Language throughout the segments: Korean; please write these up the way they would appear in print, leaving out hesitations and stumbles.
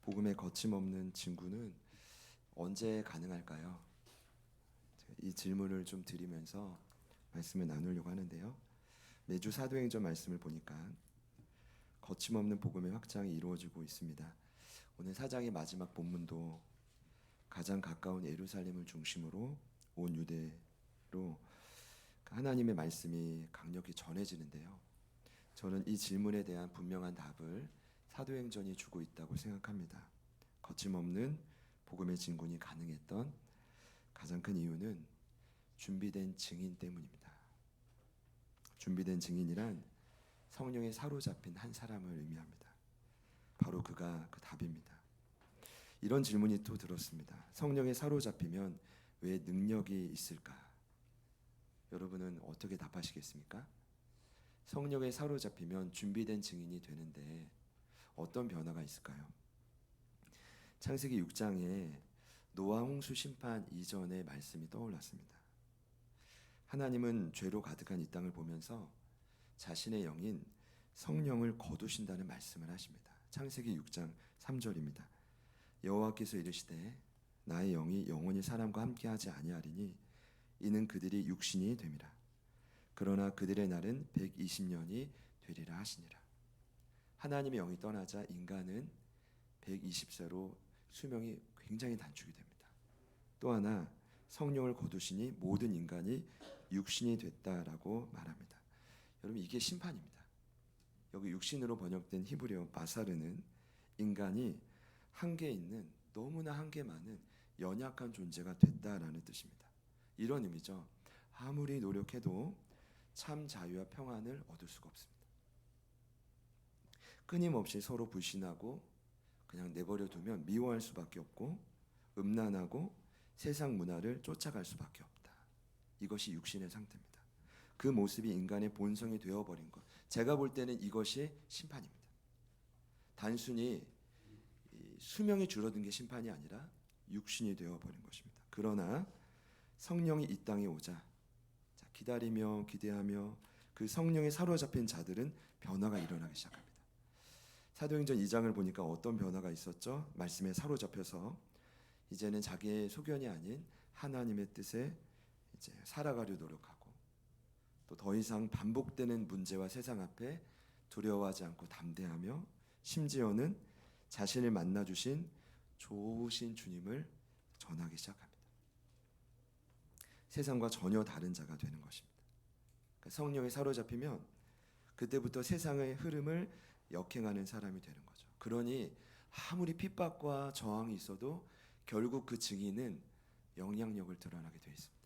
복음에 거침없는 증거는 언제 가능할까요? 이 질문을 좀 드리면서 말씀을 나누려고 하는데요. 매주 사도행전 말씀을 보니까 거침없는 복음의 확장이 이루어지고 있습니다. 오늘 사장의 마지막 본문도 가장 가까운 예루살렘을 중심으로 온 유대로 하나님의 말씀이 강력히 전해지는데요. 저는 이 질문에 대한 분명한 답을 사도행전이 주고 있다고 생각합니다. 거침없는 복음의 진군이 가능했던 가장 큰 이유는 준비된 증인 때문입니다. 준비된 증인이란 성령에 사로잡힌 한 사람을 의미합니다. 바로 그가 그 답입니다. 이런 질문이 또 들었습니다. 성령에 사로잡히면 왜 능력이 있을까? 여러분은 어떻게 답하시겠습니까? 성령에 사로잡히면 준비된 증인이 되는데 어떤 변화가 있을까요? 창세기 6장에 노아 홍수 심판 이전의 말씀이 떠올랐습니다. 하나님은 죄로 가득한 이 땅을 보면서 자신의 영인 성령을 거두신다는 말씀을 하십니다. 창세기 6장 3절입니다. 여호와께서 이르시되 나의 영이 영원히 사람과 함께하지 아니하리니 이는 그들이 육신이 됨이라. 그러나 그들의 날은 120년이 되리라 하시니라. 하나님의 영이 떠나자 인간은 120세로 수명이 굉장히 단축이 됩니다. 또 하나 성령을 거두시니 모든 인간이 육신이 됐다라고 말합니다. 여러분, 이게 심판입니다. 여기 육신으로 번역된 히브리어 바사르는 인간이 한계 있는, 너무나 한계 많은 연약한 존재가 됐다라는 뜻입니다. 이런 의미죠. 아무리 노력해도 참 자유와 평안을 얻을 수가 없습니다. 끊임없이 서로 불신하고 그냥 내버려 두면 미워할 수밖에 없고 음란하고 세상 문화를 쫓아갈 수밖에 없다. 이것이 육신의 상태입니다. 그 모습이 인간의 본성이 되어버린 것. 제가 볼 때는 이것이 심판입니다. 단순히 수명이 줄어든 게 심판이 아니라 육신이 되어버린 것입니다. 그러나 성령이 이 땅에 오자 기다리며 기대하며 그 성령에 사로잡힌 자들은 변화가 일어나기 시작합니다. 사도행전 2장을 보니까 어떤 변화가 있었죠? 말씀에 사로잡혀서 이제는 자기의 소견이 아닌 하나님의 뜻에 이제 살아가려 노력하고 또 더 이상 반복되는 문제와 세상 앞에 두려워하지 않고 담대하며 심지어는 자신을 만나 주신 좋으신 주님을 전하기 시작합니다. 세상과 전혀 다른 자가 되는 것입니다. 그러니까 성령에 사로잡히면 그때부터 세상의 흐름을 역행하는 사람이 되는 거죠. 그러니 아무리 핍박과 저항이 있어도 결국 그 증인은 영향력을 드러나게 되어 있습니다.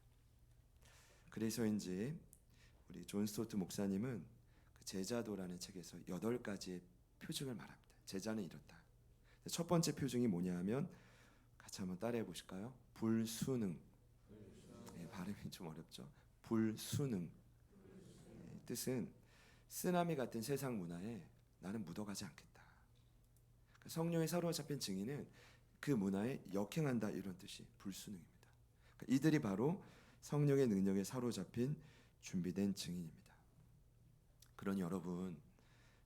그래서인지 우리 존 스토트 목사님은 그 제자도라는 책에서 8가지의 표징을 말합니다. 제자는 이렇다. 첫 번째 표징이 뭐냐 하면 같이 한번 따라해 보실까요? 불순응. 네, 발음이 좀 어렵죠. 불순응. 네, 뜻은 쓰나미 같은 세상 문화에 나는 묻어가지 않겠다. 성령에 사로잡힌 증인은 그 문화에 역행한다, 이런 뜻이 불순응입니다. 이들이 바로 성령의 능력에 사로잡힌 준비된 증인입니다. 그러니 여러분,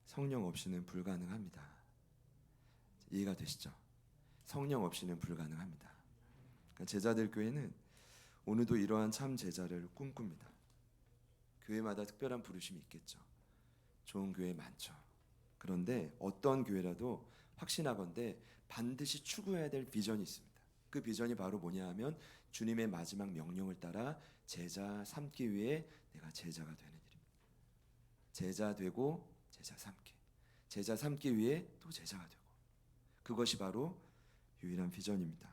성령 없이는 불가능합니다. 이해가 되시죠? 성령 없이는 불가능합니다. 제자들 교회는 오늘도 이러한 참 제자를 꿈꿉니다. 교회마다 특별한 부르심이 있겠죠. 좋은 교회 많죠. 그런데 어떤 교회라도 확신하건대 반드시 추구해야 될 비전이 있습니다. 그 비전이 바로 뭐냐 하면 주님의 마지막 명령을 따라 제자 삼기 위해 내가 제자가 되는 일입니다. 제자 되고 제자 삼기. 제자 삼기 위해 또 제자가 되고. 그것이 바로 유일한 비전입니다.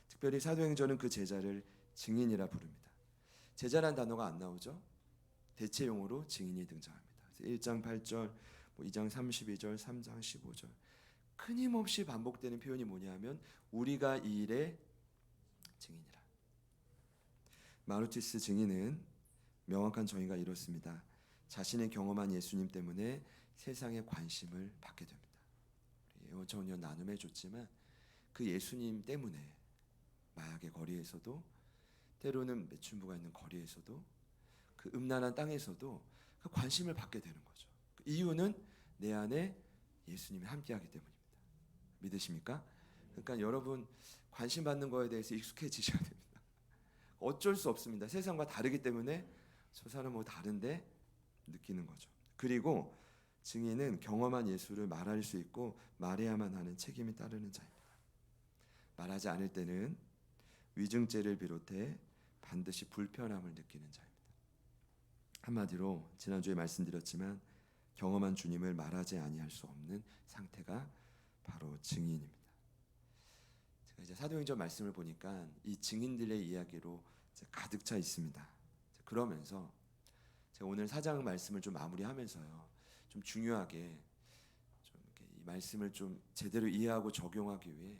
특별히 사도행전은 그 제자를 증인이라 부릅니다. 제자란 단어가 안 나오죠. 대체용어로 증인이 등장합니다. 1장 8절, 2장 32절, 3장 15절 끊임없이 반복되는 표현이 뭐냐 하면 우리가 이 일의 증인이라. 마르티스 증인은 명확한 정의가 이렇습니다. 자신의 경험한 예수님 때문에 세상의 관심을 받게 됩니다. 전혀 나눔해 줬지만 그 예수님 때문에 마약의 거리에서도 때로는 매춘부가 있는 거리에서도 그 음란한 땅에서도 그 관심을 받게 되는 거죠. 그 이유는 내 안에 예수님이 함께하기 때문입니다. 믿으십니까? 그러니까 여러분 관심 받는 거에 대해서 익숙해지셔야 됩니다. 어쩔 수 없습니다. 세상과 다르기 때문에 저 사람 뭐 다른데 느끼는 거죠. 그리고 증인은 경험한 예수를 말할 수 있고 말해야만 하는 책임이 따르는 자입니다. 말하지 않을 때는 위증죄를 비롯해 반드시 불편함을 느끼는 자입니다. 한마디로 지난주에 말씀드렸지만 경험한 주님을 말하지 아니할 수 없는 상태가 바로 증인입니다. 제가 이제 사도행전 말씀을 보니까 이 증인들의 이야기로 가득 차 있습니다. 그러면서 제가 오늘 4장 말씀을 좀 마무리하면서요, 좀 중요하게 좀 이렇게 이 말씀을 좀 제대로 이해하고 적용하기 위해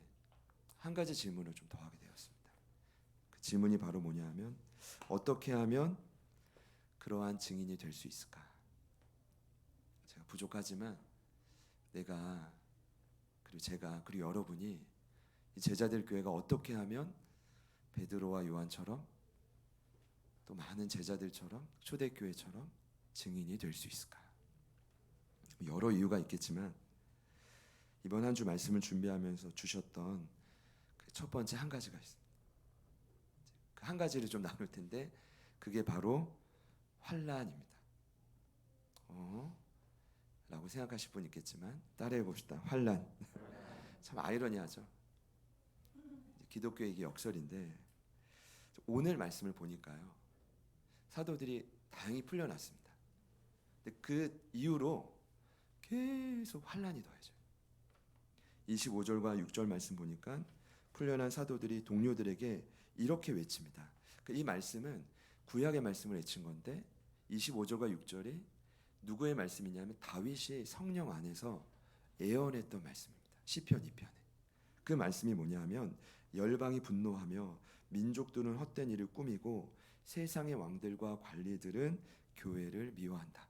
한 가지 질문을 좀 더하게 되었습니다. 그 질문이 바로 뭐냐면 어떻게 하면 그러한 증인이 될 수 있을까? 제가 부족하지만 내가 그리고 제가 그리고 여러분이 이 제자들 교회가 어떻게 하면 베드로와 요한처럼 또 많은 제자들처럼 초대교회처럼 증인이 될 수 있을까? 여러 이유가 있겠지만 이번 한 주 말씀을 준비하면서 주셨던 그 첫 번째 한 가지가 있습니다. 그 한 가지를 좀 나눌 텐데 그게 바로 환난입니다. 라고 생각하실 분 있겠지만 따라해 봅시다. 환난. 참 아이러니하죠. 기독교 이게 역설인데 오늘 말씀을 보니까요, 사도들이 다행히 풀려났습니다. 근데 그 이후로 계속 환난이 더해져요. 25절과 6절 말씀 보니까 풀려난 사도들이 동료들에게 이렇게 외칩니다. 이 말씀은 구약의 말씀을 외친 건데 25절과 6절이 누구의 말씀이냐면 다윗이 성령 안에서 예언했던 말씀입니다. 시편 2편에. 그 말씀이 뭐냐면 열방이 분노하며 민족들은 헛된 일을 꾸미고 세상의 왕들과 관리들은 교회를 미워한다.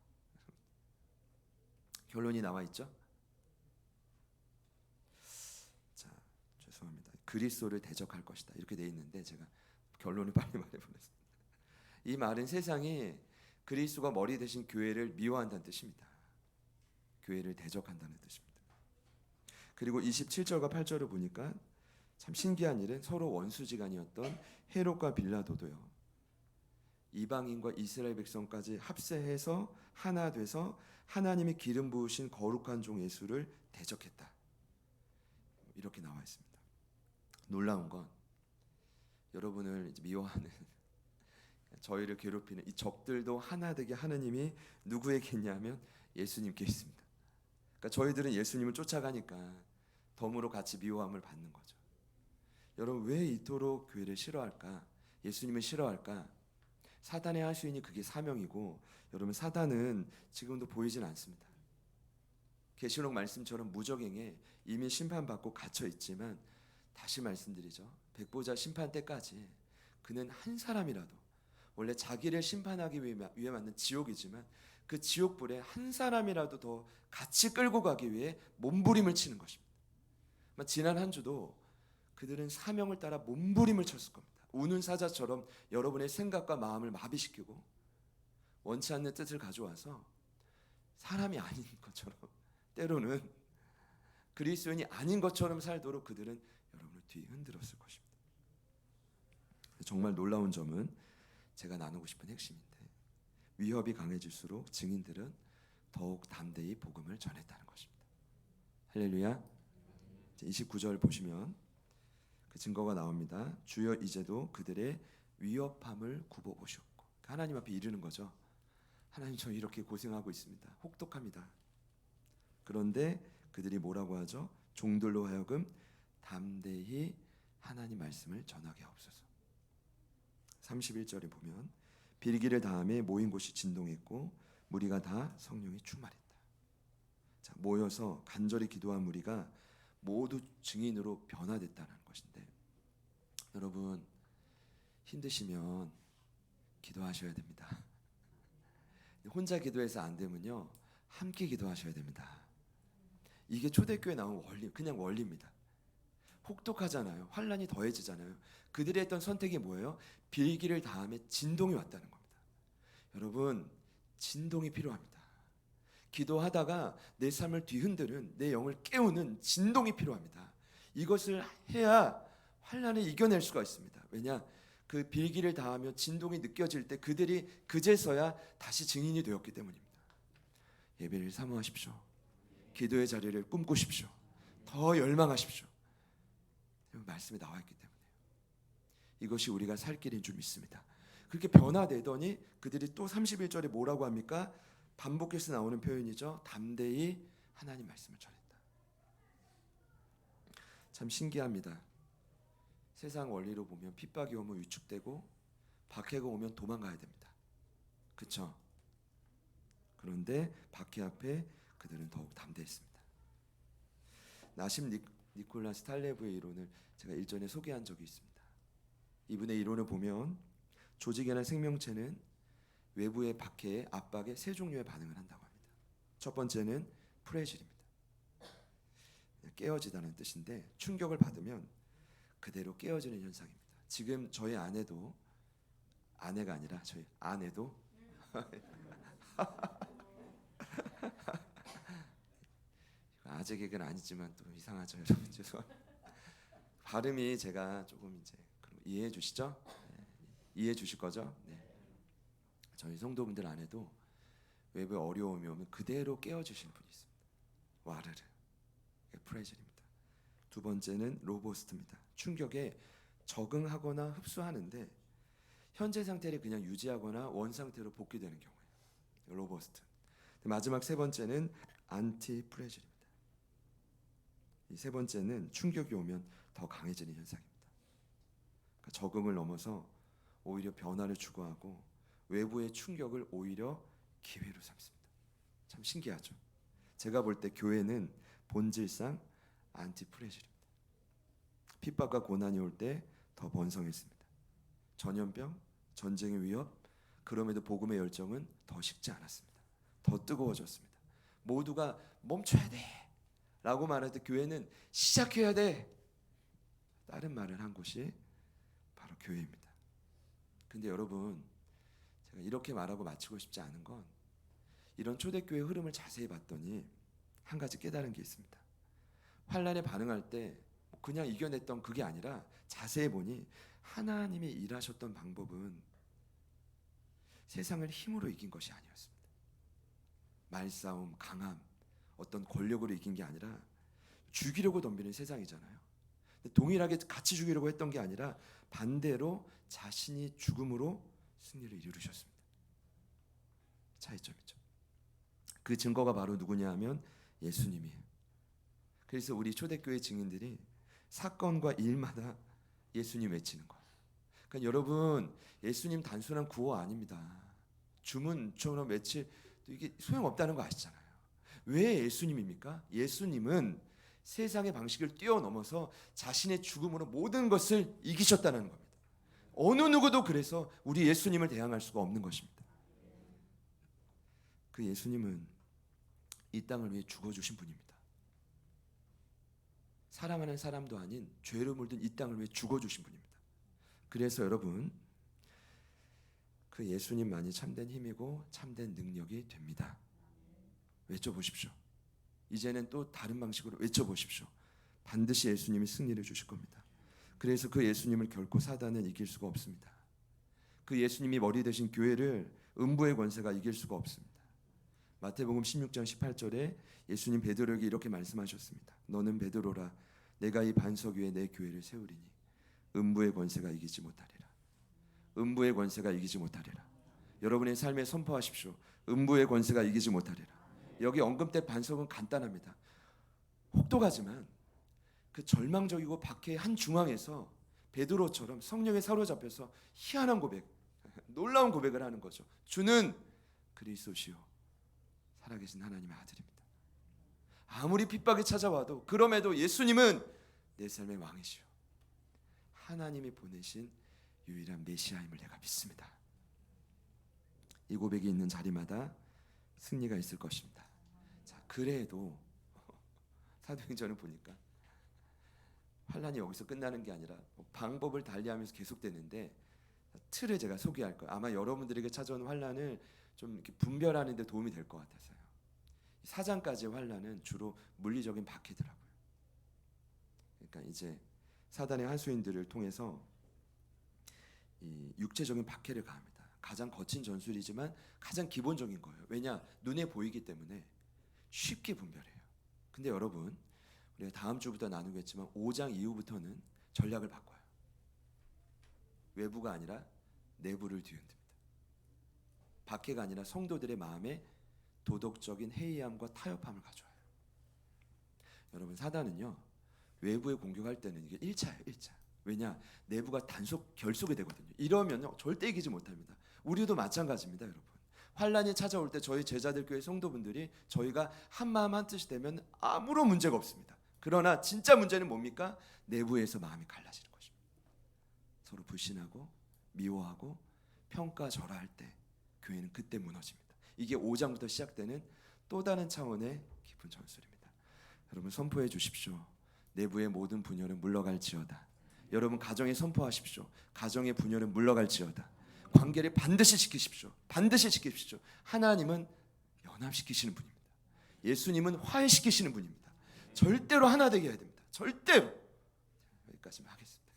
결론이 나와 있죠? 자, 죄송합니다. 그리스도를 대적할 것이다. 이렇게 돼 있는데 제가 결론을 빨리 말해보겠습니다. 이 말은 세상이 그리스도가 머리 대신 교회를 미워한다는 뜻입니다. 교회를 대적한다는 뜻입니다. 그리고 27절과 8절을 보니까 참 신기한 일은 서로 원수지간이었던 헤롯과 빌라도도요, 이방인과 이스라엘 백성까지 합세해서 하나 돼서 하나님이 기름 부으신 거룩한 종 예수를 대적했다. 이렇게 나와 있습니다. 놀라운 건 여러분을 미워하는 저희를 괴롭히는 이 적들도 하나 되게 하느님이 누구에게 있냐면 예수님께 있습니다. 그러니까 저희들은 예수님을 쫓아가니까 덤으로 같이 미워함을 받는 거죠. 여러분 왜 이토록 교회를 싫어할까? 예수님을 싫어할까? 사단의 할 수 있는 그게 사명이고, 여러분 사단은 지금도 보이진 않습니다. 계시록 말씀처럼 무적행에 이미 심판받고 갇혀 있지만 다시 말씀드리죠. 백보자 심판 때까지 그는 한 사람이라도, 원래 자기를 심판하기 위해 만든 지옥이지만 그 지옥불에 한 사람이라도 더 같이 끌고 가기 위해 몸부림을 치는 것입니다. 지난 한 주도 그들은 사명을 따라 몸부림을 쳤을 겁니다. 우는 사자처럼 여러분의 생각과 마음을 마비시키고 원치 않는 뜻을 가져와서 사람이 아닌 것처럼, 때로는 그리스도인이 아닌 것처럼 살도록 그들은 여러분을 뒤흔들었을 것입니다. 정말 놀라운 점은 제가 나누고 싶은 핵심인데, 위협이 강해질수록 증인들은 더욱 담대히 복음을 전했다는 것입니다. 할렐루야. 29절 보시면 그 증거가 나옵니다. 주여 이제도 그들의 위협함을 굽어보시옵고. 하나님 앞에 이르는 거죠. 하나님, 저 이렇게 고생하고 있습니다. 혹독합니다. 그런데 그들이 뭐라고 하죠? 종들로 하여금 담대히 하나님 말씀을 전하게 하옵소서. 31절에 보면 빌기를 다음에 모인 곳이 진동했고 무리가 다 성령이 충만했다. 자, 모여서 간절히 기도한 무리가 모두 증인으로 변화됐다는 것인데, 여러분 힘드시면 기도하셔야 됩니다. 혼자 기도해서 안 되면요, 함께 기도하셔야 됩니다. 이게 초대교회 나온 원리, 그냥 원리입니다. 혹독하잖아요. 환란이 더해지잖아요. 그들이 했던 선택이 뭐예요? 빌기를 다음에 진동이 왔다는 겁니다. 여러분 진동이 필요합니다. 기도하다가 내 삶을 뒤흔드는, 내 영을 깨우는 진동이 필요합니다. 이것을 해야 환난을 이겨낼 수가 있습니다. 왜냐? 그 빌기를 다하며 진동이 느껴질 때 그들이 그제서야 다시 증인이 되었기 때문입니다. 예배를 사모하십시오. 기도의 자리를 꿈꾸십시오. 더 열망하십시오. 말씀에 나와 있기 때문에 이것이 우리가 살 길인 줄 믿습니다. 그렇게 변화되더니 그들이 또 31절에 뭐라고 합니까? 반복해서 나오는 표현이죠. 담대히 하나님 말씀을 전했다. 참 신기합니다. 세상 원리로 보면 핍박이 오면 위축되고 박해가 오면 도망가야 됩니다. 그렇죠? 그런데 박해 앞에 그들은 더욱 담대했습니다. 나심 니콜라스 탈레브의 이론을 제가 일전에 소개한 적이 있습니다. 이분의 이론을 보면 조직이나 생명체는 외부의 박해에 압박에 세 종류의 반응을 한다고 합니다. 첫 번째는 프레질입니다. 깨어지다는 뜻인데 충격을 받으면 그대로 깨어지는 현상입니다. 지금 저희 아내도, 아내가 아니라 저희 아내도 아재 개그는 아니지만 또 이상하죠, 여러분. 죄송합니다. 발음이 제가 조금 이제 이해해 주시죠? 네. 이해해 주실 거죠? 네. 저희 성도분들 안에도 외부에 어려움이 오면 그대로 깨어주시는 분이 있습니다. 와르르, 프레질입니다. 두 번째는 로보스트입니다. 충격에 적응하거나 흡수하는데 현재 상태를 그냥 유지하거나 원 상태로 복귀되는 경우예요. 로버스트. 마지막 세 번째는 안티 프레질입니다. 이 세 번째는 충격이 오면 더 강해지는 현상입니다. 그러니까 적응을 넘어서 오히려 변화를 추구하고 외부의 충격을 오히려 기회로 삼습니다. 참 신기하죠. 제가 볼 때 교회는 본질상 안티 프레질입니다. 핍박과 고난이 올 때 더 번성했습니다. 전염병, 전쟁의 위협, 그럼에도 복음의 열정은 더 식지 않았습니다. 더 뜨거워졌습니다. 모두가 멈춰야 돼 라고 말할 때 교회는 시작해야 돼, 다른 말을 한 곳이 바로 교회입니다. 근데 여러분, 제가 이렇게 말하고 마치고 싶지 않은 건 이런 초대교회 흐름을 자세히 봤더니 한 가지 깨달은 게 있습니다. 환난에 반응할 때 그냥 이겨냈던 그게 아니라 자세히 보니 하나님이 일하셨던 방법은 세상을 힘으로 이긴 것이 아니었습니다. 말싸움, 강함, 어떤 권력으로 이긴 게 아니라 죽이려고 덤비는 세상이잖아요. 동일하게 같이 죽이려고 했던 게 아니라 반대로 자신이 죽음으로 승리를 이루셨습니다. 차이점이죠. 그 증거가 바로 누구냐 하면 예수님이에요. 그래서 우리 초대교회 증인들이 사건과 일마다 예수님 외치는 거예요. 그러니까 여러분, 예수님 단순한 구호 아닙니다. 주문처럼 외칠 이게 소용없다는 거 아시잖아요. 왜 예수님입니까? 예수님은 세상의 방식을 뛰어넘어서 자신의 죽음으로 모든 것을 이기셨다는 겁니다. 어느 누구도 그래서 우리 예수님을 대항할 수가 없는 것입니다. 그 예수님은 이 땅을 위해 죽어주신 분입니다. 사랑하는 사람도 아닌 죄로 물든 이 땅을 위해 죽어주신 분입니다. 그래서 여러분, 그 예수님만이 참된 힘이고 참된 능력이 됩니다. 외쳐보십시오. 이제는 또 다른 방식으로 외쳐보십시오. 반드시 예수님이 승리를 주실 겁니다. 그래서 그 예수님을 결코 사단은 이길 수가 없습니다. 그 예수님이 머리 되신 교회를 음부의 권세가 이길 수가 없습니다. 마태복음 16장 18절에 예수님 베드로에게 이렇게 말씀하셨습니다. 너는 베드로라, 내가 이 반석 위에 내 교회를 세우리니 음부의 권세가 이기지 못하리라. 음부의 권세가 이기지 못하리라. 여러분의 삶에 선포하십시오. 음부의 권세가 이기지 못하리라. 여기 언급된 반석은 간단합니다. 혹독하지만 그 절망적이고 박해의 한 중앙에서 베드로처럼 성령에 사로잡혀서 희한한 고백, 놀라운 고백을 하는 거죠. 주는 그리스도시요 살아계신 하나님의 아들입니다. 아무리 핍박이 찾아와도 그럼에도 예수님은 내 삶의 왕이시오, 하나님이 보내신 유일한 메시아임을 내가 믿습니다. 이 고백이 있는 자리마다 승리가 있을 것입니다. 자, 그래도 사도행전을 보니까 환난이 여기서 끝나는 게 아니라 방법을 달리하면서 계속되는데, 틀을 제가 소개할 거예요. 아마 여러분들에게 찾아오는 환난을 좀 이렇게 분별하는 데 도움이 될 것 같아서요. 4장까지의 환난은 주로 물리적인 박해더라고요. 그러니까 이제 사단의 하수인들을 통해서 이 육체적인 박해를 가합니다. 가장 거친 전술이지만 가장 기본적인 거예요. 왜냐? 눈에 보이기 때문에 쉽게 분별해요. 근데 여러분, 우리가 다음 주부터 나누겠지만 5장 이후부터는 전략을 바꿔요. 외부가 아니라 내부를 뒤흔듭니다. 박해가 아니라 성도들의 마음에 도덕적인 해이함과 타협함을 가져와요. 여러분, 사단은요, 외부에 공격할 때는 이게 1차예요. 1차. 왜냐? 내부가 단속 결속이 되거든요. 이러면요 절대 이기지 못합니다. 우리도 마찬가지입니다. 여러분, 환란이 찾아올 때 저희 제자들 교회 성도분들이 저희가 한마음 한뜻이 되면 아무런 문제가 없습니다. 그러나 진짜 문제는 뭡니까? 내부에서 마음이 갈라지는 것입니다. 서로 불신하고 미워하고 평가절하할 때 교회는 그때 무너집니다. 이게 5장부터 시작되는 또 다른 차원의 깊은 전술입니다. 여러분, 선포해 주십시오. 내부의 모든 분열은 물러갈지어다. 여러분, 가정에 선포하십시오. 가정의 분열은 물러갈지어다. 관계를 반드시 지키십시오. 반드시 지키십시오. 하나님은 연합시키시는 분입니다. 예수님은 화해시키시는 분입니다. 절대로 하나 되게 해야 됩니다. 절대로. 여기까지만 하겠습니다.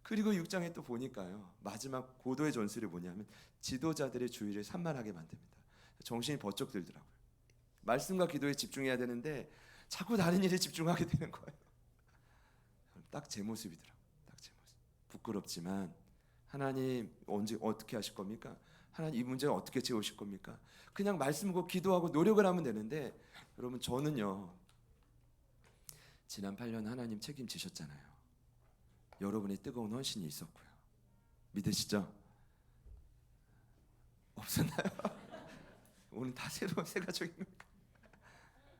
그리고 6장에 또 보니까요, 마지막 고도의 전술이 뭐냐면 지도자들의 주의를 산만하게 만듭니다. 정신이 번쩍 들더라고요. 말씀과 기도에 집중해야 되는데 자꾸 다른 일에 집중하게 되는 거예요. 딱 제 모습이더라고요. 딱 제 모습. 부끄럽지만 하나님 언제 어떻게 하실 겁니까? 하나님 이 문제를 어떻게 채우실 겁니까? 그냥 말씀하고 기도하고 노력을 하면 되는데, 여러분, 저는요, 지난 8년 하나님 책임지셨잖아요. 여러분의 뜨거운 헌신이 있었고요. 믿으시죠? 없었나요? 오늘 다 새로운 새 가족입니까?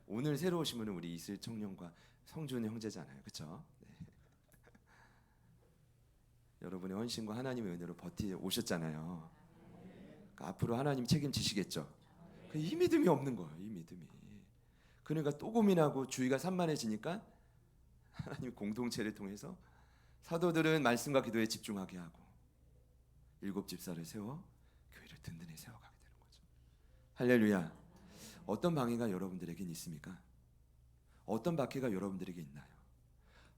오늘 새로 오신 분은 우리 이슬 청년과 성준 형제잖아요. 그렇죠? 네. 여러분의 헌신과 하나님의 은혜로 버티 오셨잖아요. 그러니까 앞으로 하나님 책임지시겠죠? 이 믿음이 없는 거예요. 이 믿음이. 그러니까 또 고민하고 주의가 산만해지니까 하나님 공동체를 통해서 사도들은 말씀과 기도에 집중하게 하고 7 집사를 세워 교회를 든든히 세워가게 되는 거죠. 할렐루야. 어떤 방해가 여러분들에게 있습니까? 어떤 박해가 여러분들에게 있나요?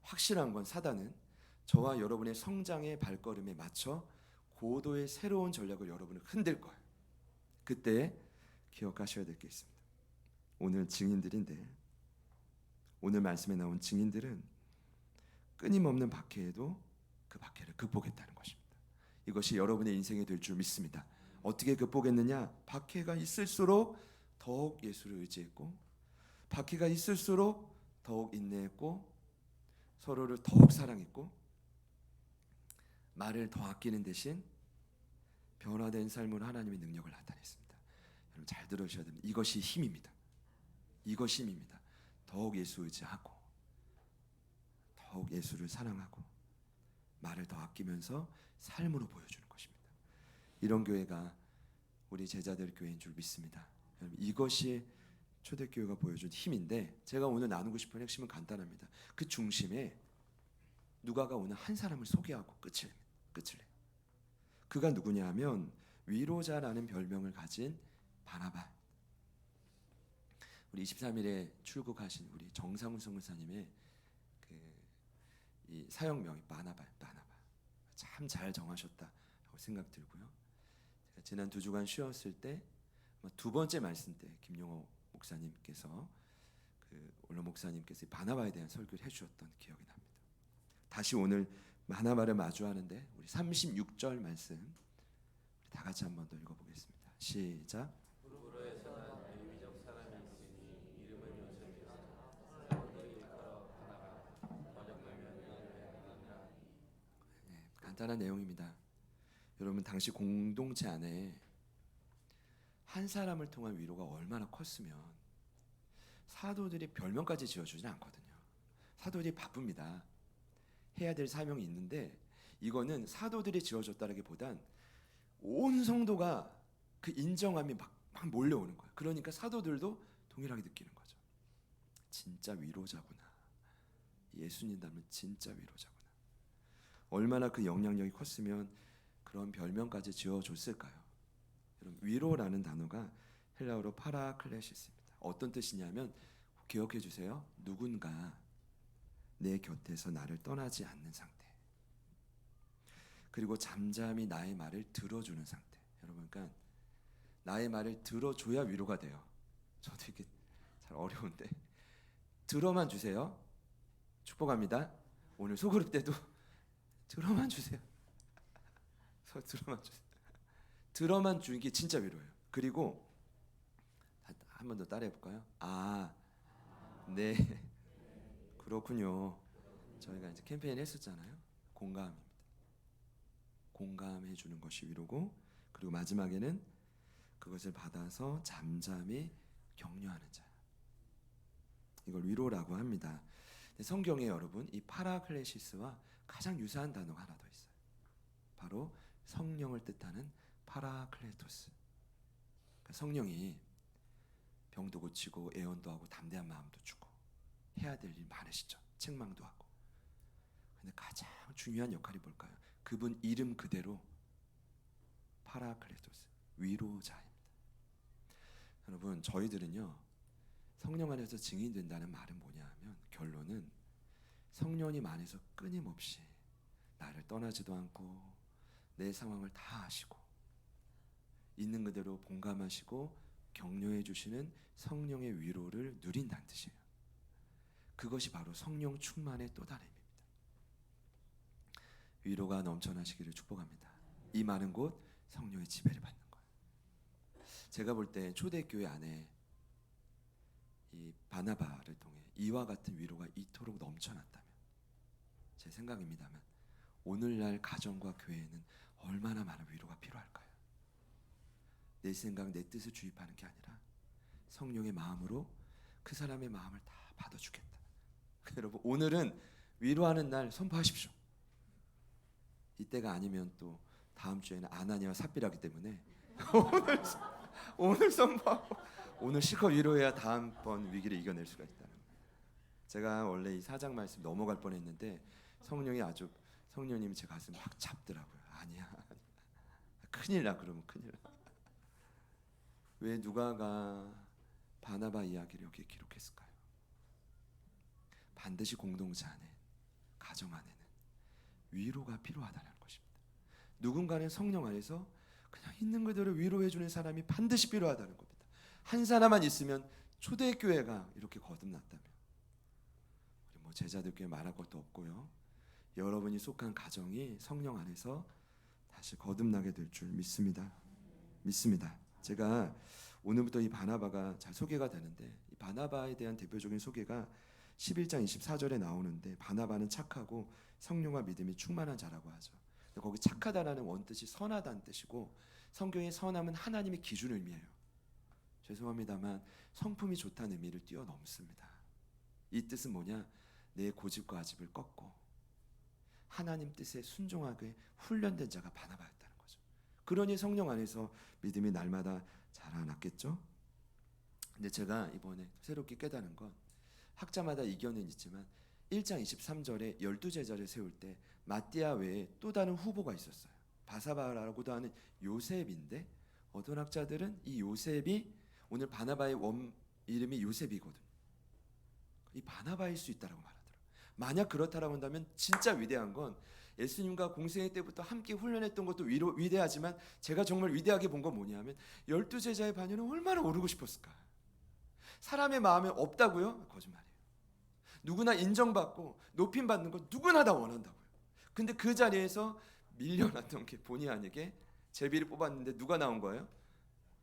확실한 건 사단은 저와 여러분의 성장의 발걸음에 맞춰 고도의 새로운 전략을 여러분을 흔들 거예요. 그때 기억하셔야 될 게 있습니다. 오늘 증인들인데, 오늘 말씀에 나온 증인들은 끊임없는 박해에도 그 박해를 극복했다는 것입니다. 이것이 여러분의 인생이 될 줄 믿습니다. 어떻게 극복했느냐? 박해가 있을수록 더욱 예수를 의지했고, 박해가 있을수록 더욱 인내했고, 서로를 더욱 사랑했고, 말을 더 아끼는 대신 변화된 삶으로 하나님의 능력을 나타냈습니다. 여러분, 잘 들으셔야 됩니다. 이것이 힘입니다. 이것이 힘입니다. 더욱 예수 의지하고, 더욱 예수를 사랑하고, 말을 더 아끼면서 삶으로 보여주는 것입니다. 이런 교회가 우리 제자들 교회인 줄 믿습니다. 여러분, 이것이 초대교회가 보여준 힘인데, 제가 오늘 나누고 싶은 핵심은 간단합니다. 그 중심에 누가가 오늘 한 사람을 소개하고 끝을 내요. 그가 누구냐 하면 위로자라는 별명을 가진 바나바. 우리 23일에 출국하신 우리 정상훈 선교사님의 이 사역명이 바나바. 참 잘 정하셨다고 생각 들고요. 제가 지난 2주간 쉬었을 때 두 번째 말씀 때 김용호 목사님께서 올로 목사님께서 바나바에 대한 설교를 해주셨던 기억이 납니다. 다시 오늘 바나바를 마주하는데 우리 36절 말씀 우리 다 같이 한 번 더 읽어보겠습니다. 시작. 간단한 내용입니다. 여러분, 당시 공동체 안에 한 사람을 통한 위로가 얼마나 컸으면 사도들이 별명까지 지어주진 않거든요. 사도들이 바쁩니다. 해야 될 사명이 있는데 이거는 사도들이 지어줬다라기보단 온 성도가 그 인정함이 막 몰려오는 거예요. 그러니까 사도들도 동일하게 느끼는 거죠. 진짜 위로자구나. 예수님 닮은 진짜 위로자구나. 얼마나 그 영향력이 컸으면 그런 별명까지 지어줬을까요? 여러분, 위로라는 단어가 헬라어로 파라클레시스입니다. 어떤 뜻이냐면 기억해 주세요. 누군가 내 곁에서 나를 떠나지 않는 상태. 그리고 잠잠히 나의 말을 들어주는 상태. 여러분, 그러니까 나의 말을 들어줘야 위로가 돼요. 저도 이게 잘 어려운데 들어만 주세요. 축복합니다. 오늘 소그룹 때도 들어만 주세요. 들어만 주세요. 들어만 주는 게 진짜 위로예요. 그리고 한 번 더 따라해 볼까요? 아, 네, 그렇군요. 저희가 이제 캠페인 했었잖아요. 공감입니다. 공감해 주는 것이 위로고, 그리고 마지막에는 그것을 받아서 잠잠히 격려하는 자. 이걸 위로라고 합니다. 성경에 여러분 이 파라클레시스와 가장 유사한 단어가 하나 더 있어요. 바로 성령을 뜻하는 파라클레토스. 그러니까 성령이 병도 고치고 애원도 하고 담대한 마음도 주고 해야 될 일 많으시죠. 책망도 하고. 근데 가장 중요한 역할이 뭘까요? 그분 이름 그대로 파라클레토스, 위로자입니다. 여러분, 저희들은요 성령 안에서 증인된다는 말은 뭐냐 하면 결론은 성령님 안에서 끊임없이 나를 떠나지도 않고 내 상황을 다 아시고 있는 그대로 공감하시고 격려해 주시는 성령의 위로를 누린다는 뜻이에요. 그것이 바로 성령 충만의 또 다름입니다. 위로가 넘쳐나시기를 축복합니다. 이 많은 곳 성령의 지배를 받는 거예요. 제가 볼 때 초대교회 안에 이 바나바를 통해 이와 같은 위로가 이토록 넘쳐났다면, 제 생각입니다만 오늘날 가정과 교회에는 얼마나 많은 위로가 필요할까요? 내 생각, 내 뜻을 주입하는 게 아니라 성령의 마음으로 그 사람의 마음을 다 받아주겠다. 여러분, 오늘은 위로하는 날 선포하십시오. 이때가 아니면 또 다음 주에는 아나니와 삽비라기 때문에 오늘 선포하고 오늘 실컷 위로해야 다음번 위기를 이겨낼 수가 있다는 거예요. 제가 원래 이 4장 말씀 넘어갈 뻔했는데 성령님이 제 가슴을 확 잡더라고요. 아니야. 큰일 나. 그러면 큰일 나. 왜 누가가 바나바 이야기를 여기에 기록했을까요? 반드시 공동체 안에, 가정 안에는 위로가 필요하다는 것입니다. 누군가는 성령 안에서 그냥 있는 그대로 위로해주는 사람이 반드시 필요하다는 겁니다. 한 사람만 있으면 초대교회가 이렇게 거듭났다면 우리 뭐 제자들께 말할 것도 없고요. 여러분이 속한 가정이 성령 안에서 다시 거듭나게 될 줄 믿습니다. 제가 오늘부터 이 바나바가 잘 소개가 되는데, 이 바나바에 대한 대표적인 소개가 11장 24절에 나오는데, 바나바는 착하고 성령과 믿음이 충만한 자라고 하죠. 거기 착하다라는 원뜻이 선하다는 뜻이고, 성경의 선함은 하나님의 기준을 의미해요. 죄송합니다만 성품이 좋다는 의미를 뛰어넘습니다. 이 뜻은 뭐냐? 내 고집과 아집을 꺾고 하나님 뜻에 순종하게 훈련된 자가 바나바였다는 거죠. 그러니 성령 안에서 믿음이 날마다 자라났겠죠. 근데 제가 이번에 새롭게 깨달은 건, 학자마다 이견은 있지만 1장 23절에 12제자를 세울 때 마띠아 외에 또 다른 후보가 있었어요. 바사바라고도 하는 요셉인데, 어떤 학자들은 이 요셉이 오늘 바나바의 원 이름이 요셉이거든. 이 바나바일 수 있다라고 말하더라고요. 만약 그렇다라고 한다면 진짜 위대한 건, 예수님과 공생애 때부터 함께 훈련했던 것도 위대하지만 제가 정말 위대하게 본 건 뭐냐면 12제자의 반열은 얼마나 오르고 싶었을까. 사람의 마음에 없다고요? 거짓말이에요. 누구나 인정받고 높임받는 건 누구나 다 원한다고요. 근데 그 자리에서 밀려났던 게 본의 아니게 제비를 뽑았는데 누가 나온 거예요?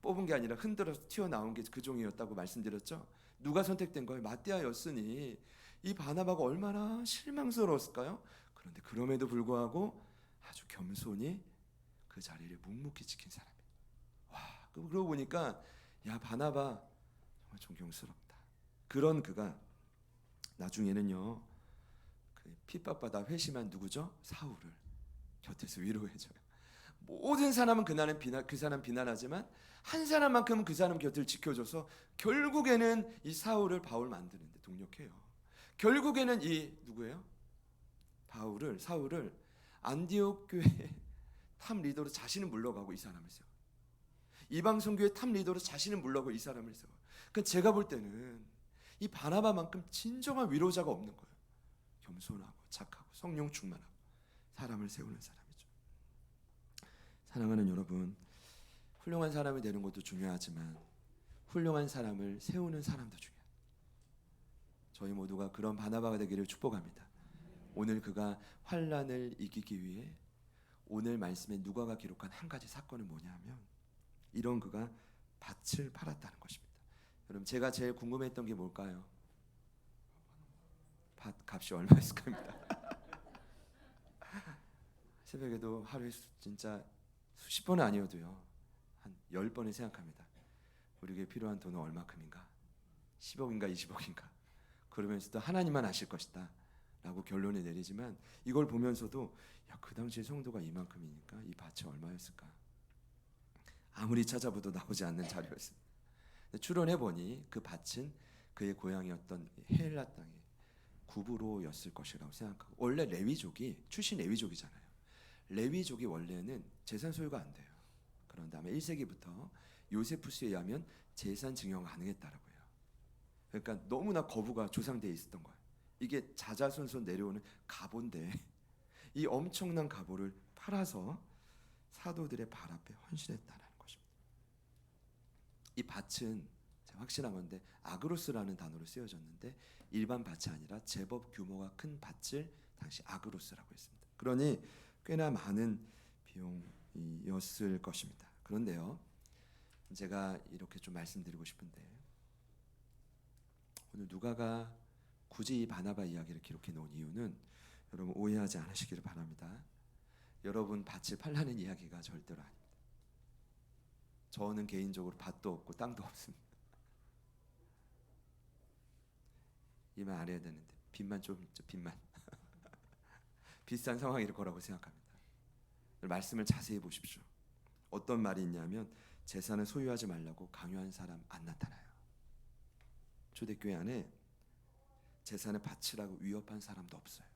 뽑은 게 아니라 흔들어서 튀어나온 게 그 종이었다고 말씀드렸죠. 누가 선택된 거예요? 마띠아였으니 이 바나바가 얼마나 실망스러웠을까요? 그런데 그럼에도 불구하고 아주 겸손히 그 자리를 묵묵히 지킨 사람이에요. 와, 그러고 보니까 야, 바나바 정말 존경스럽다. 그런 그가 나중에는요, 그 핍박받아 회심한 누구죠? 사울을 곁에서 위로해줘요. 모든 사람은 그 사람 비난하지만 한 사람만큼은 그 사람 곁을 지켜줘서 결국에는 이 사울을 바울 만드는데 동력해요. 결국에는 이 누구예요? 사울을 안디옥 교회 탑 리더로 자신은 물러가고 이 사람을 세워. 이방 선교의 탑 리더로 자신은 물러가고 이 사람을 세워. 그 제가 볼 때는 이 바나바만큼 진정한 위로자가 없는 거예요. 겸손하고 착하고 성령 충만하고 사람을 세우는 사람이죠. 사랑하는 여러분, 훌륭한 사람이 되는 것도 중요하지만 훌륭한 사람을 세우는 사람도 중요해요. 저희 모두가 그런 바나바가 되기를 축복합니다. 오늘 그가 환난을 이기기 위해 오늘 말씀에 누가가 기록한 한 가지 사건은 뭐냐 하면 이런 그가 밭을 팔았다는 것입니다. 여러분, 제가 제일 궁금했던 게 뭘까요? 밭 값이 얼마였을까 합니다. 새벽에도 하루에 진짜 수십 번은 아니어도요 한 10번을 생각합니다. 우리에게 필요한 돈은 얼마큼인가? 10억인가 20억인가? 그러면서도 하나님만 아실 것이다 라고 결론을 내리지만 이걸 보면서도 그 당시에 성도가 이만큼이니까 이 밭이 얼마였을까? 아무리 찾아봐도 나오지 않는 자료였습니다. 추론해보니 그 밭은 그의 고향이었던 헬라 땅의 구브로였을 것이라고 생각하고, 원래 레위족이 출신 레위족이잖아요. 레위족이 원래는 재산 소유가 안 돼요. 그런 다음에 1세기부터 요세푸스에 의하면 재산 증여가 가능했다라고 해요. 그러니까 너무나 거부가 조상되어 있었던 거예요. 이게 자자손손 내려오는 가보인데 이 엄청난 가보를 팔아서 사도들의 발 앞에 헌신했다는 것입니다. 이 밭은 확실한 건데 아그로스라는 단어로 쓰여졌는데 일반 밭이 아니라 제법 규모가 큰 밭을 당시 아그로스라고 했습니다. 그러니 꽤나 많은 비용이었을 것입니다. 그런데요, 제가 이렇게 좀 말씀드리고 싶은데 오늘 누가가 굳이 이 바나바 이야기를 기록해 놓은 이유는 여러분 오해하지 않으시기를 바랍니다. 여러분 밭을 팔라는 이야기가 절대로 아닙니다. 저는 개인적으로 밭도 없고 땅도 없습니다. 이 말 안 해야 되는데 빚만 좀 있죠. 빚만. 비싼 상황일 거라고 생각합니다. 말씀을 자세히 보십시오. 어떤 말이 있냐면 재산을 소유하지 말라고 강요한 사람 안 나타나요. 초대교회 안에 재산을 바치라고 위협한 사람도 없어요.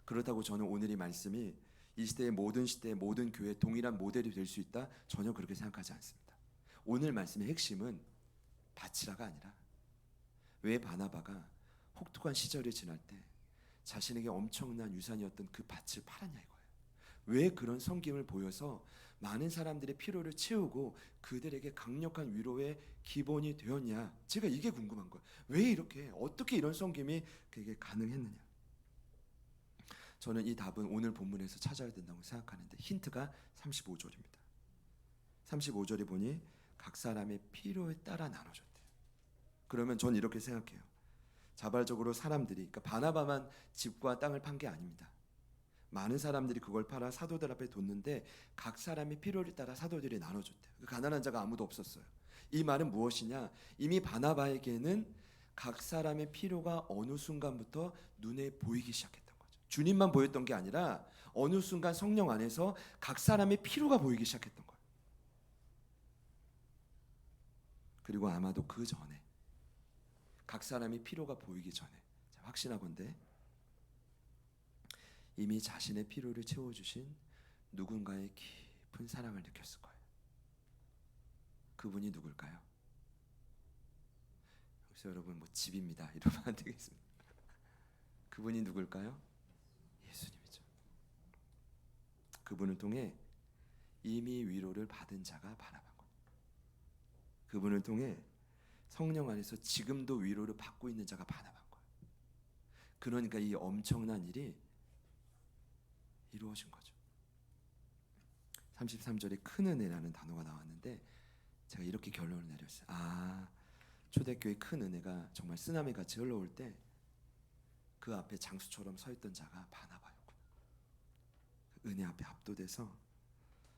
그렇다고 저는 오늘 이 말씀이 이 시대의 모든 교회에 동일한 모델이 될 수 있다? 전혀 그렇게 생각하지 않습니다. 오늘 말씀의 핵심은 바치라가 아니라 왜 바나바가 혹독한 시절을 지날 때 자신에게 엄청난 유산이었던 그 밭을 팔았냐 이거예요. 왜 그런 섬김을 보여서 많은 사람들의 필요를 채우고 그들에게 강력한 위로의 기본이 되었냐. 제가 이게 궁금한 거예요. 왜 이렇게 어떻게 이런 섬김이 그에게 가능했느냐. 저는 이 답은 오늘 본문에서 찾아야 된다고 생각하는데 힌트가 35절입니다. 35절에 보니 각 사람의 필요에 따라 나눠줬대요. 그러면 전 이렇게 생각해요. 자발적으로 사람들이, 그러니까 바나바만 집과 땅을 판 게 아닙니다. 많은 사람들이 그걸 팔아 사도들 앞에 뒀는데 각 사람의 필요를 따라 사도들이 나눠줬대요. 가난한 자가 아무도 없었어요. 이 말은 무엇이냐? 이미 바나바에게는 각 사람의 필요가 어느 순간부터 눈에 보이기 시작했던 거죠. 주님만 보였던 게 아니라 어느 순간 성령 안에서 각 사람의 필요가 보이기 시작했던 거예요. 그리고 아마도 그 전에 각 사람이 필요가 보이기 전에 확신하건대 이미 자신의 필요를 채워주신 누군가의 깊은 사랑을 느꼈을 거예요. 그분이 누굴까요? 여기서 여러분 집입니다 이러면 안 되겠습니다. 그분이 누굴까요? 예수님이죠. 그분을 통해 이미 위로를 받은 자가 바라본 거예요. 그분을 통해 성령 안에서 지금도 위로를 받고 있는 자가 바라본 거예요. 그러니까 이 엄청난 일이 이루어진 거죠. 33절에 큰 은혜라는 단어가 나왔는데 제가 이렇게 결론을 내렸어요. 초대교회 큰 은혜가 정말 쓰나미 같이 흘러올 때 그 앞에 장수처럼 서 있던 자가 바나바였구나. 은혜 앞에 압도돼서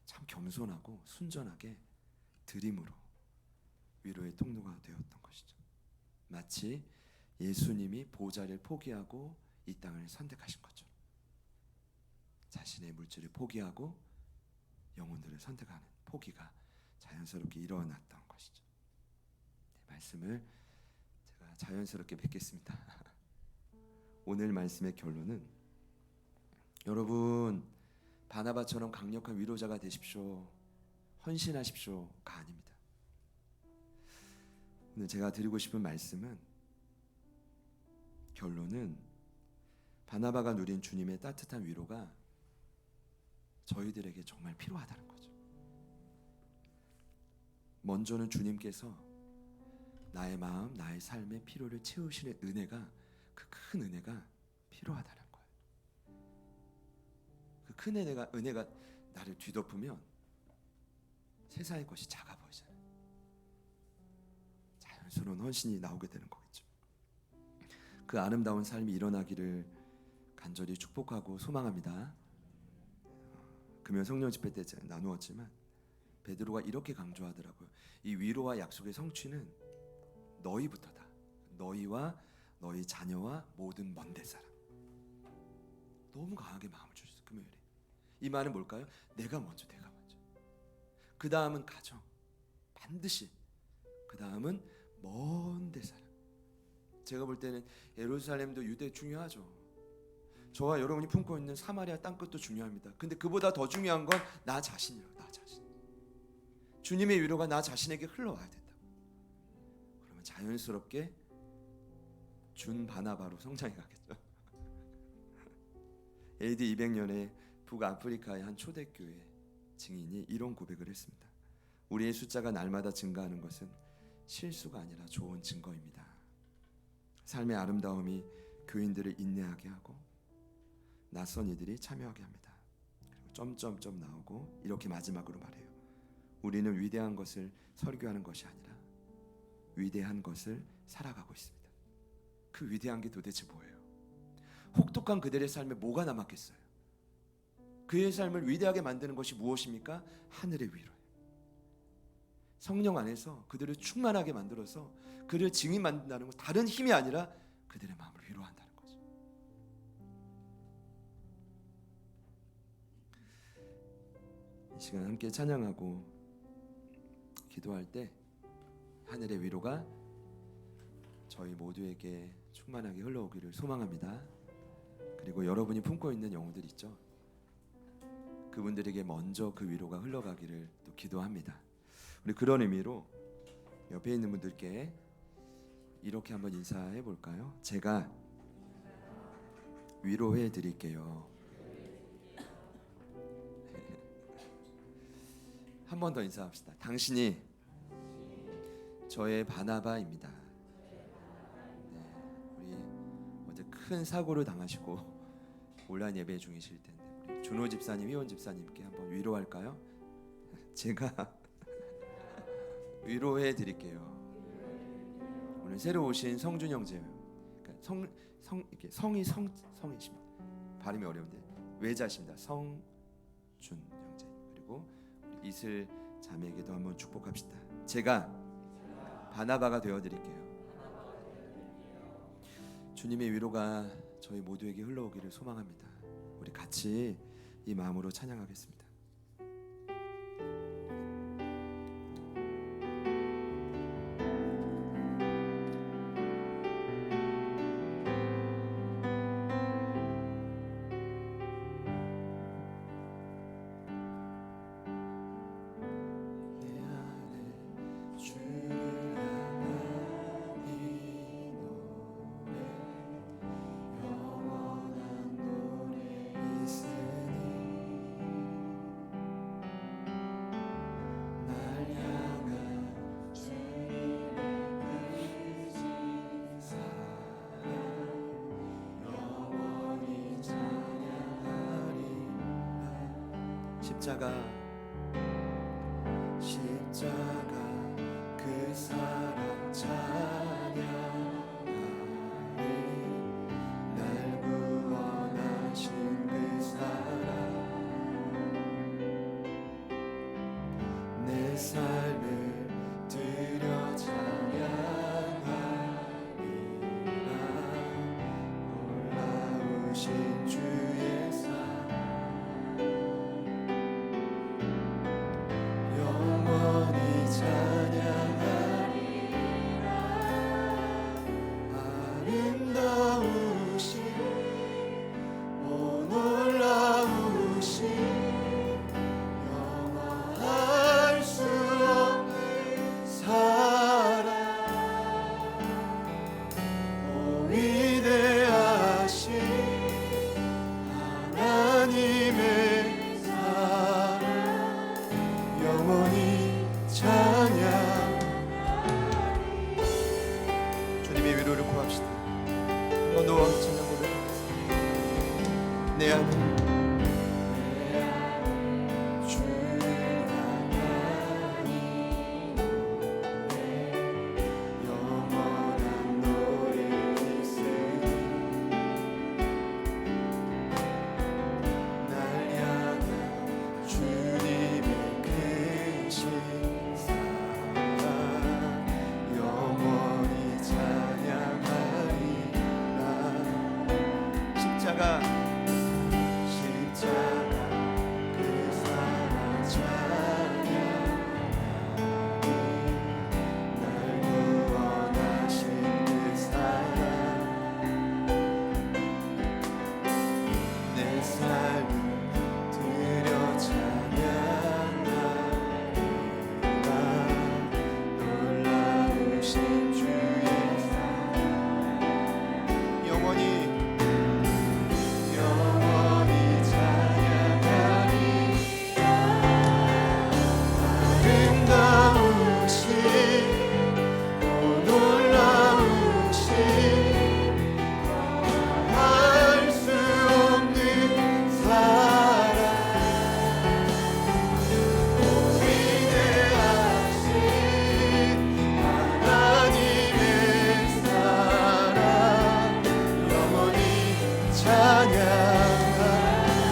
참 겸손하고 순전하게 드림으로 위로의 통로가 되었던 것이죠. 마치 예수님이 보좌를 포기하고 이 땅을 선택하신 것처럼 자신의 물질을 포기하고 영혼들을 선택하는 포기가 자연스럽게 일어났던 것이죠. 말씀을 제가 자연스럽게 맺겠습니다. 오늘 말씀의 결론은 여러분 바나바처럼 강력한 위로자가 되십시오. 헌신하십시오가 아닙니다. 오늘 제가 드리고 싶은 말씀은, 결론은 바나바가 누린 주님의 따뜻한 위로가 저희들에게 정말 필요하다는 거죠. 먼저는 주님께서 나의 마음, 나의 삶의 필요를 채우시는 은혜가, 그 큰 은혜가 필요하다는 거예요. 그 큰 은혜가 나를 뒤덮으면 세상의 것이 작아 보이잖아요. 자연스러운 헌신이 나오게 되는 거겠죠. 그 아름다운 삶이 일어나기를 간절히 축복하고 소망합니다. 금요 성령 집회 때 나누었지만 베드로가 이렇게 강조하더라고요. 이 위로와 약속의 성취는 너희부터다. 너희와 너희 자녀와 모든 먼데 사람. 너무 강하게 마음을 주셨어요. 금요일에. 이 말은 뭘까요? 내가 먼저. 그 다음은 가정. 반드시. 그 다음은 먼데 사람. 제가 볼 때는 예루살렘도 유대 중요하죠. 저와 여러분이 품고 있는 사마리아 땅끝도 중요합니다. 근데 그보다 더 중요한 건 나 자신이라고. 나 자신. 주님의 위로가 나 자신에게 흘러와야 된다. 그러면 자연스럽게 준 바나바로 성장해 가겠죠. AD 200년에 북아프리카의 한 초대교회 증인이 이런 고백을 했습니다. 우리의 숫자가 날마다 증가하는 것은 실수가 아니라 좋은 증거입니다. 삶의 아름다움이 교인들을 인내하게 하고 낯선 이들이 참여하게 합니다. 그리고 점점점 나오고 이렇게 마지막으로 말해요. 우리는 위대한 것을 설교하는 것이 아니라 위대한 것을 살아가고 있습니다. 그 위대한 게 도대체 뭐예요? 혹독한 그들의 삶에 뭐가 남았겠어요? 그의 삶을 위대하게 만드는 것이 무엇입니까? 하늘의 위로예요. 성령 안에서 그들을 충만하게 만들어서 그를 증인 만든다는 건 다른 힘이 아니라 그들의 마음을 위로한다는 거죠. 이 시간 함께 찬양하고 기도할 때 하늘의 위로가 저희 모두에게 충만하게 흘러오기를 소망합니다. 그리고 여러분이 품고 있는 영혼들 있죠? 그분들에게 먼저 그 위로가 흘러가기를 또 기도합니다. 우리 그런 의미로 옆에 있는 분들께 이렇게 한번 인사해 볼까요? 제가 위로해 드릴게요. 한 번 더 인사합시다. 당신이 저의 바나바입니다. 네, 우리 어제 큰 사고를 당하시고 온라인 예배 중이실 텐데 우리 준호 집사님, 희원 집사님께 한번 위로할까요? 제가 위로해 드릴게요. 오늘 새로 오신 성준 형제예요. 그러니까 이렇게 성이십니다. 발음이 어려운데 외자십니다. 성준 형제. 그리고 우리 이슬 자매에게도 한번 축복합시다. 제가 바나바가 되어 드릴게요. 주님의 위로가 저희 모두에게 흘러오기를 소망합니다. 우리 같이 이 마음으로 찬양하겠습니다. 십자가 그 사랑 찬양하리 날 구원하신 그 사랑 내 삶을 드려 찬양하리라 놀라우신 주의 사랑 영원히 찬양하리라 아름다우신 오 놀라우신 영원할 수 없는 사랑 너와 찬양 고백하겠습니다. 내 안에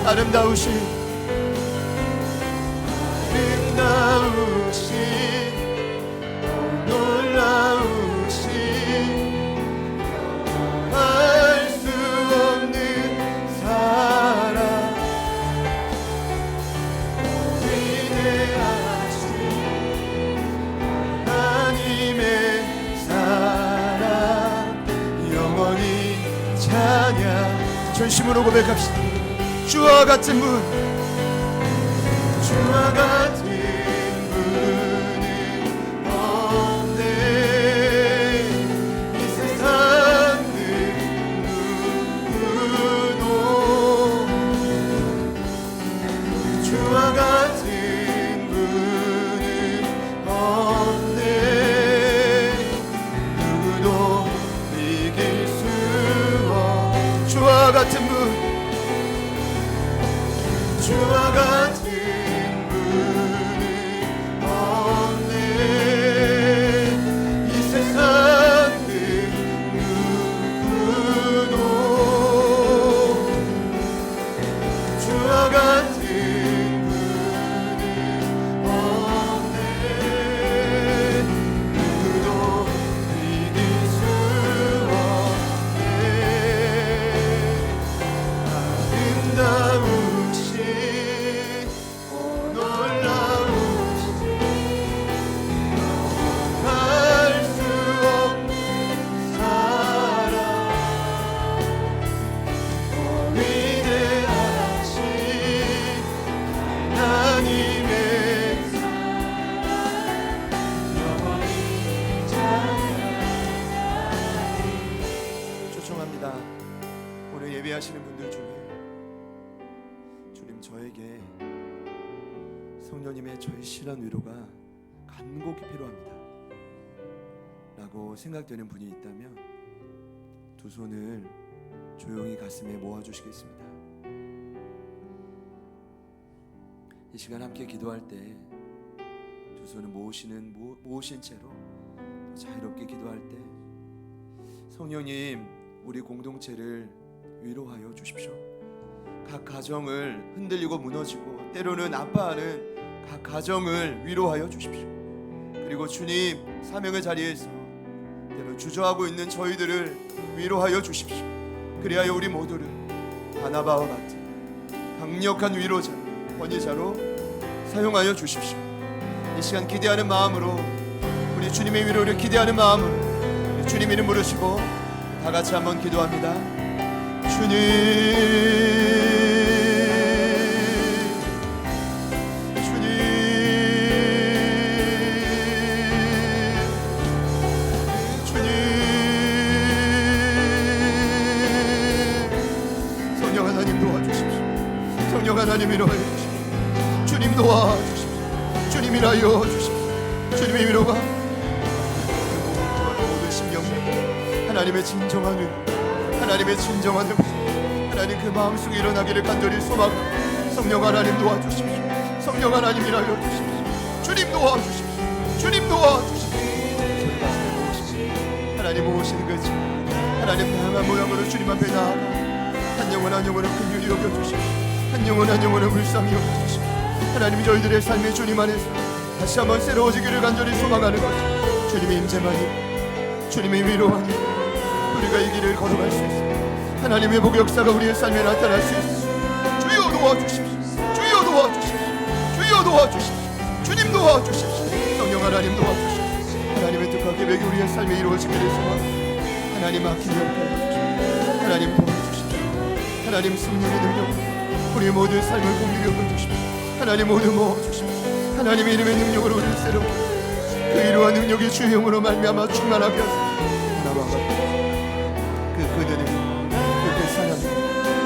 아름다우신 놀라우신 알 수 없는 사랑 위대하신 하나님의 사랑 영원히 찬양. 전심으로 고백합시다. 주와 같은 분, 주와 같은 분은 없네. 이 세상 누구도 주와 같은 분은 없네. 누구도 이길 수 없네. 주와 같은 분, 주와 같은 분은 없네. 이 세상 누구도 주와 같은 분은 없네. 누구도 이길 수 없네. 아름다운 오늘 예배하시는 분들 중에 주님, 저에게 성령님의 절실한 위로가 간곡히 필요합니다 라고 생각되는 분이 있다면 두 손을 조용히 가슴에 모아주시겠습니다. 이 시간 함께 기도할 때 두 손을 모으신 채로 자유롭게 기도할 때 성령님, 우리 공동체를 위로하여 주십시오. 각 가정을 흔들리고 무너지고 때로는 아파하는 각 가정을 위로하여 주십시오. 그리고 주님, 사명의 자리에서 때로 주저하고 있는 저희들을 위로하여 주십시오. 그리하여 우리 모두를 바나바와 같은 강력한 위로자, 권위자로 사용하여 주십시오. 이 시간 기대하는 마음으로, 우리 주님의 위로를 기대하는 마음으로 주님 이름 부르시고 다 같이 한번 기도합니다. 주님, 주님, 주님, 성령 하나님 도와주십시오. 성령 하나님 위로해 주십시오. 주님 도와주십시오. 주님 일하여 주십시오. 주님의 위로가 모든 심령 하나님의 진정한 위로, 하나님의 진정한 회복, 하나님 그 마음속에 일어나기를 간절히 소망합니다. 성령 하나님 도와주십시오. 성령 하나님 일하여 주십시오. 주님 도와주십시오. 주님 도와주십시오. 하나님 오신 그 집, 하나님 다양한 모양으로 주님 앞에 나아가 한 영혼 한 영혼을 긍휼히 여겨주십시오. 한 영혼 한 영혼을 불쌍히 여겨주십시오. 하나님 저희들의 삶이 주님 안에서 다시 한번 새로워지기를 간절히 소망하는 것, 주님의 임재만이, 주님의 위로만이 우리가 이 길을 걸어갈 수 있습니다. 하나님의 복 역사가 우리의 삶에 나타날 수 있습니다. 주여 도와주십시오. 주여 도와주십시오. 주여 도와주십시오. 주님 도와주십시오. 성령 하나님 도와주십시오. 하나님의 뜻과 계획이 우리의 삶에 이루어지기를 소망합니다. 하나님 맡기며 하나님 도와주십시오. 하나님 성령의 능력 우리의 모든 삶을 공유히 여겨주십시오. 하나님 모두 모아주십시오. 하나님의 이름의 능력으로 우리를 새롭게 그 이러한 능력이 주의 영으로 말미암아 충만하게 하소서. 나와 그들이 그 사랑이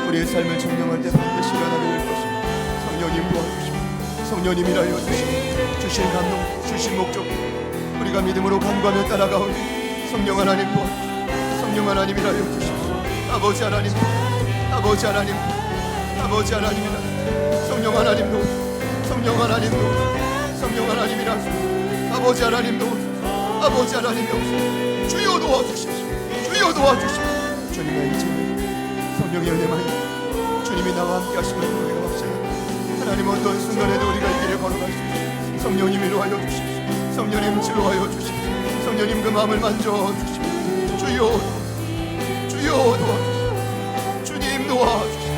우리의 삶을 점령할 때 반드시 일어나게 될 것입니다. 성령님 도와주십시오. 성령님 일하여 주십시오. 주신 감동, 주신 목적 우리가 믿음으로 간구하며 따라가오니 성령 하나님 도와주십시오. 성령 하나님 일하여 주십시오. 아버지 하나님, 아버지 하나님, 아버지 하나님이라 성령 하나님도, 성령 하나님도, 성령 하나님이라 아버지 하나님도, 아버지 하나님이 주여 도와주십시오. 주여 도와주십시오. 주님의 인생 성령의 은혜만이 주님이 나와 함께 하시면 우리가 확신합니다. 하나님 어떤 순간에도 우리가 이 길을 걸어갈 수 있습니다. 성령님 위로하여 주십시오. 성령님 치료하여 주십시오. 성령님 그 마음을 만져주십시오. 주여, 주여 도와주십시오. 주님 도와주십시오.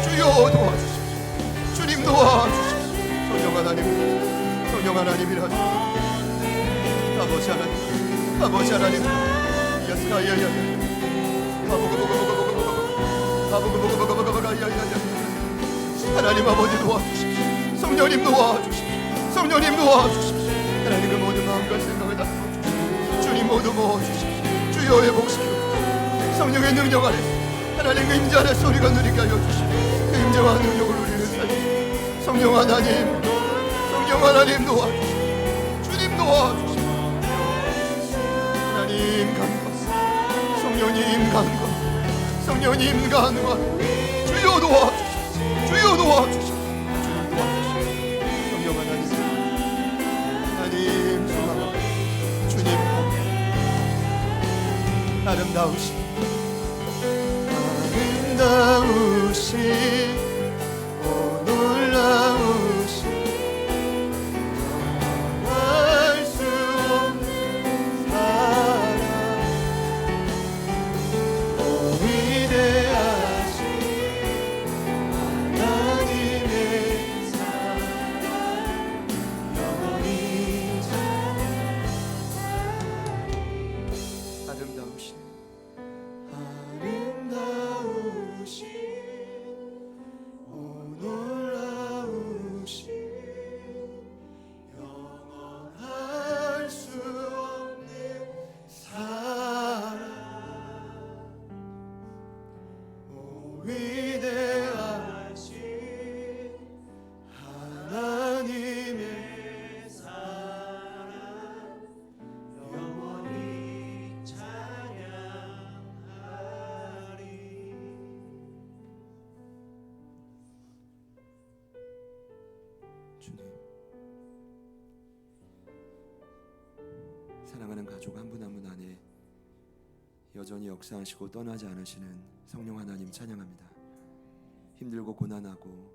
주여 도와주십시오. 주님 도와주십시오. 성령 하나님, 성령 하나님이라 아버지 하나님, 아버지 하나님, 야스카야야야, 하나님 아버지 도와주십시오. 성령님 도와주십시오. 성령님 도와주십시오. 하나님 그 모든 마음과 생각을 다 도와주십시오. 주님 모두 모아주십시오. 주여 회복시키고 성령의 능력 안에서 하나님 그 임재 안에서 우리가 누리게 하여 주십시오. 그 임재와 능력을 우리를 살리십시오. 성령 하나님, 성령 하나님 도와주십시오. 주님 도와주십시오. 하나님 간과 성령님 간과 성령님 간과 주여 도와주십시오. 주여 도와주십시오. 주님 도와주십시오. 성령 하나님, 하나님 소망합니다. 주님 아름다우신 아름다우신 오 놀라우신 알 수 없는 사랑 오 위대하신 하나님의 사랑 영원히 아름다우신 오 놀라우신 영원할 수 없는 사랑 오 위대하신 하나님의 사랑 영원히 찬양하리. 주님, 사랑하는 가족 한 분 한 분 안에 여전히 역사하시고 떠나지 않으시는 성령 하나님 찬양합니다. 힘들고 고난하고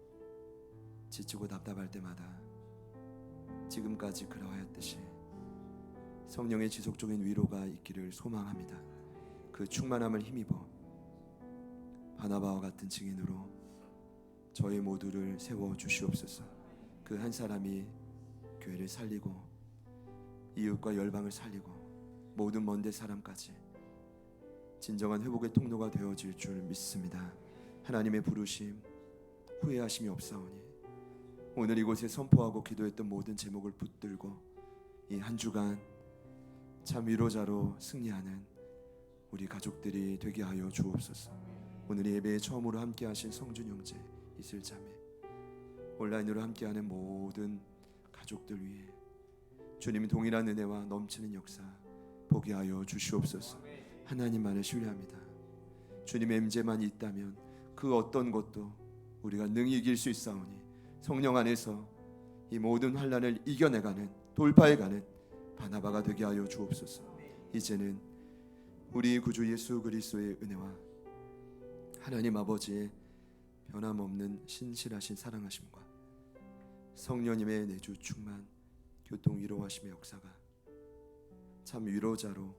지치고 답답할 때마다 지금까지 그러하였듯이 성령의 지속적인 위로가 있기를 소망합니다. 그 충만함을 힘입어 바나바와 같은 증인으로 저희 모두를 세워 주시옵소서. 그 한 사람이 교회를 살리고 이웃과 열방을 살리고 모든 먼데 사람까지 진정한 회복의 통로가 되어질 줄 믿습니다. 하나님의 부르심 후회하심이 없사오니 오늘 이곳에 선포하고 기도했던 모든 제목을 붙들고 이 한 주간 참 위로자로 승리하는 우리 가족들이 되게 하여 주옵소서. 오늘 예배에 처음으로 함께하신 성준 형제, 이슬 자매, 온라인으로 함께하는 모든 가족들 위해 주님이 동일한 은혜와 넘치는 역사 보게 하여 주시옵소서. 하나님만을 신뢰합니다. 주님의 임재만 있다면 그 어떤 것도 우리가 능히 이길 수 있사오니 성령 안에서 이 모든 환난을 이겨내가는 돌파해가는 바나바가 되게 하여 주옵소서. 이제는 우리 구주 예수 그리스도의 은혜와 하나님 아버지의 변함없는 신실하신 사랑하심과 성령님의 내주 충만 교통 위로하심의 역사가 참 위로자로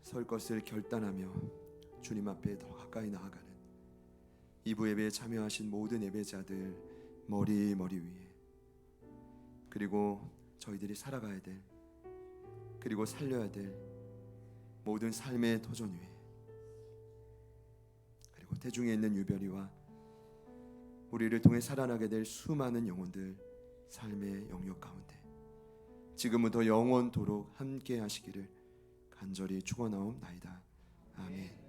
설 것을 결단하며 주님 앞에 더 가까이 나아가는 이부 예배에 참여하신 모든 예배자들 머리 위에, 그리고 저희들이 살아가야 될, 그리고 살려야 될 모든 삶의 터전 위에, 그리고 대중에 있는 유별이와 우리를 통해 살아나게 될 수많은 영혼들 삶의 영역 가운데 지금부터 영원토록 함께 하시기를 간절히 축원하옵나이다. 아멘.